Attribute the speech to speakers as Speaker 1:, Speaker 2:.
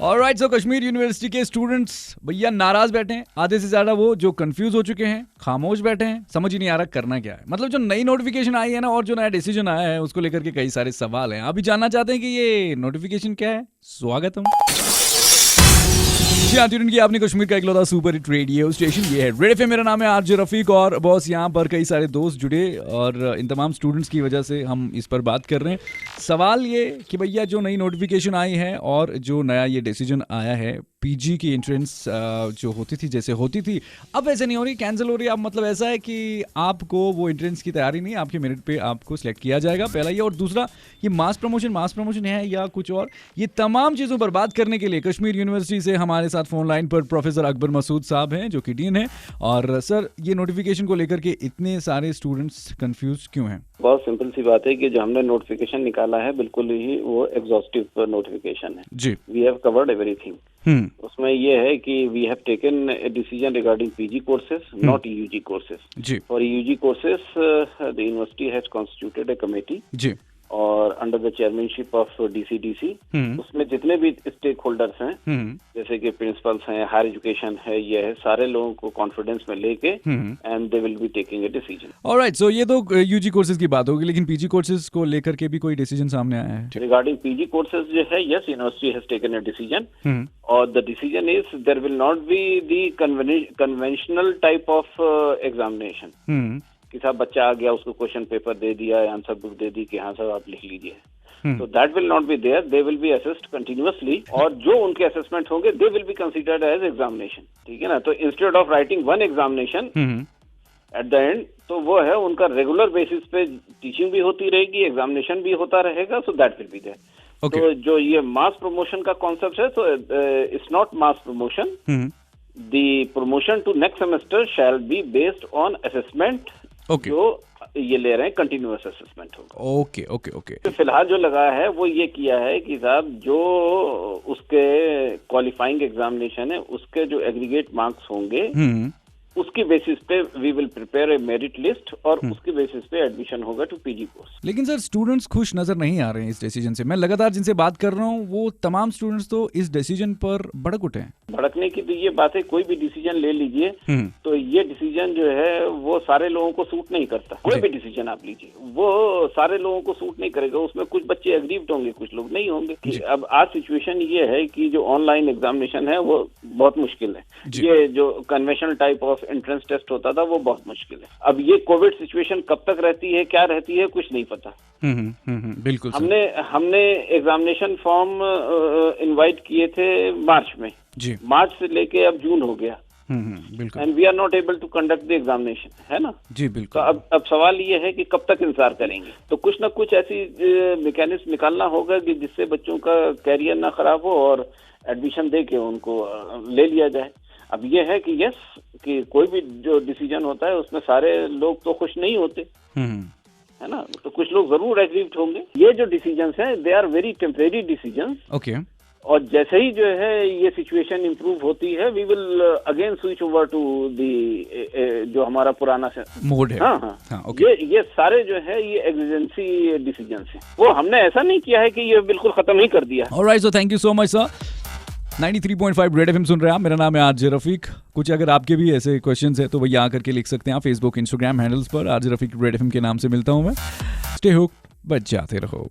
Speaker 1: Alright, सो Kashmir university के students भैया नाराज बैठे हैं, आधे से ज्यादा वो जो कंफ्यूज हो चुके हैं, खामोश बैठे हैं, समझ ही नहीं आ रहा करना क्या है। मतलब जो नई नोटिफिकेशन आई है ना और जो नया डिसीजन आया है उसको लेकर के कई सारे सवाल हैं। अभी जानना चाहते हैं कि ये नोटिफिकेशन क्या है। स्वागतम जी हाँ, ट्यून किया आपने कश्मीर का इकलौता सुपर हिट रेडियो स्टेशन, ये है रेड एफएम। मेरा नाम है आरजे रफीक और बॉस यहाँ पर कई सारे दोस्त जुड़े और इन तमाम स्टूडेंट्स की वजह से हम इस पर बात कर रहे हैं। सवाल ये कि भैया जो नई नोटिफिकेशन आई है और जो नया ये डिसीजन आया है, पीजी की एंट्रेंस जो होती थी जैसे होती थी अब वैसे नहीं हो रही, कैंसिल हो रही है। अब मतलब ऐसा है कि आपको वो एंट्रेंस की तैयारी नहीं, आपके मेरिट पे आपको सिलेक्ट किया जाएगा, पहला ये। और दूसरा ये मास प्रमोशन है या कुछ और, ये तमाम चीज़ों पर बात करने के लिए कश्मीर यूनिवर्सिटी से हमारे साथ फोन लाइन पर प्रोफेसर अकबर मसूद साहब हैं जो कि डीन है। और सर, ये नोटिफिकेशन को लेकर के इतने सारे स्टूडेंट्स कंफ्यूज क्यों हैं?
Speaker 2: बहुत सिंपल सी बात है कि जो हमने नोटिफिकेशन निकाला है बिल्कुल ही वो एग्जॉस्टिव नोटिफिकेशन है
Speaker 1: जी।
Speaker 2: We have covered everything. उसमें ये है कि we have taken a decision regarding PG courses, not UG courses.
Speaker 1: जी।
Speaker 2: For UG courses the university has constituted a committee
Speaker 1: जी।
Speaker 2: और under the chairmanship of DCDC उसमें जितने भी स्टेक होल्डर्स हैं जैसे कि प्रिंसिपल्स हैं, हायर एजुकेशन है, ये है, सारे लोगों को कॉन्फिडेंस में लेके and they will be taking a decision.
Speaker 1: Alright, so ये तो यूजी कोर्सेज की बात होगी, लेकिन पीजी कोर्सेज को लेकर के भी कोई डिसीजन सामने आया है?
Speaker 2: रिगार्डिंग पीजी कोर्सेज जो है, yes, university has taken a decision और the decision is there will not be the conventional type of examination कि साहब बच्चा आ गया उसको क्वेश्चन पेपर दे दिया, आंसर बुक दे दी कि हाँ साहब आप लिख लीजिए। तो that will not be there, they will be assessed continuously और जो उनके असेसमेंट होंगे they will be considered as examination. ठीक है ना? तो instead of writing one examination at the end, तो वो है उनका रेगुलर बेसिस पे टीचिंग भी होती रहेगी, एग्जामिनेशन भी होता रहेगा, so that will be there. तो जो ये मास प्रमोशन का कॉन्सेप्ट है, तो it's not mass promotion, the promotion to next semester shall be based on assessment जो ये ले रहे हैं, कंटिन्यूअस असेसमेंट होगा।
Speaker 1: Okay okay okay.
Speaker 2: तो फिलहाल जो लगा है वो ये किया है कि साहब जो उसके क्वालिफाइंग एग्जामिनेशन है उसके जो एग्रीगेट मार्क्स होंगे उसकी बेसिस पे we will prepare a merit list और उसकी बेसिस पे एडमिशन होगा टू पीजी कोर्स।
Speaker 1: लेकिन सर स्टूडेंट्स खुश नजर नहीं आ रहे हैं इस डिसीजन से। मैं लगातार जिनसे बात कर रहा हूँ वो तमाम स्टूडेंट्स तो इस डिसीजन पर भड़क उठे हैं।
Speaker 2: भड़कने की तो ये बात है, कोई भी डिसीजन ले लीजिए तो ये डिसीजन जो है वो सारे लोगों को सूट नहीं करता। कोई भी डिसीजन आप लीजिए वो सारे लोगों को सूट नहीं करेगा, उसमें कुछ बच्चे एग्रीव्ड होंगे, कुछ लोग नहीं होंगे। अब आज सिचुएशन ये है कि जो ऑनलाइन एग्जामिनेशन है वो बहुत मुश्किल है। ये जो conventional type of entrance test होता था वो बहुत मुश्किल है। अब ये कोविड सिचुएशन कब तक रहती है, क्या रहती है, कुछ नहीं पता।
Speaker 1: बिल्कुल।
Speaker 2: हमने एग्जामिनेशन फॉर्म इनवाइट किए थे मार्च में जी। मार्च से लेके अब जून हो गया
Speaker 1: बिल्कुल,
Speaker 2: and we are not able to conduct the examination, है ना जी। बिल्कुल। तो अब सवाल ये है कि कब तक इंतजार करेंगे। तो कुछ ना कुछ ऐसी मैकेनिज्म निकालना होगा कि जिससे बच्चों का कैरियर ना खराब हो और एडमिशन दे के उनको ले लिया जाए। अब ये है कि यस, कि कोई भी जो डिसीजन होता है उसमें सारे लोग तो खुश नहीं होते, है ना? तो कुछ लोग जरूर एग्रीव्ड होंगे। ये जो डिसीजंस हैं they are very temporary decisions. Okay. और जैसे ही जो है ये सिचुएशन इम्प्रूव होती है we will again switch over to the जो हमारा पुराना मोड है। हाँ, okay. ये सारे जो है ये एग्जिजेंसी डिसीजंस हैं। वो हमने ऐसा नहीं किया है कि ये बिल्कुल खत्म ही कर दिया।
Speaker 1: Alright, so thank you so much sir. 93.5 Red FM सुन रहे हैं आप। मेरा नाम है आरजे रफीक। कुछ अगर आपके भी ऐसे क्वेश्चंस हैं तो वही आकर के लिख सकते हैं आप फेसबुक इंस्टाग्राम हैंडल्स पर। आरजे रफीक रेड एफएम के नाम से मिलता हूं मैं। स्टे हुक्ड, बच जाते रहो।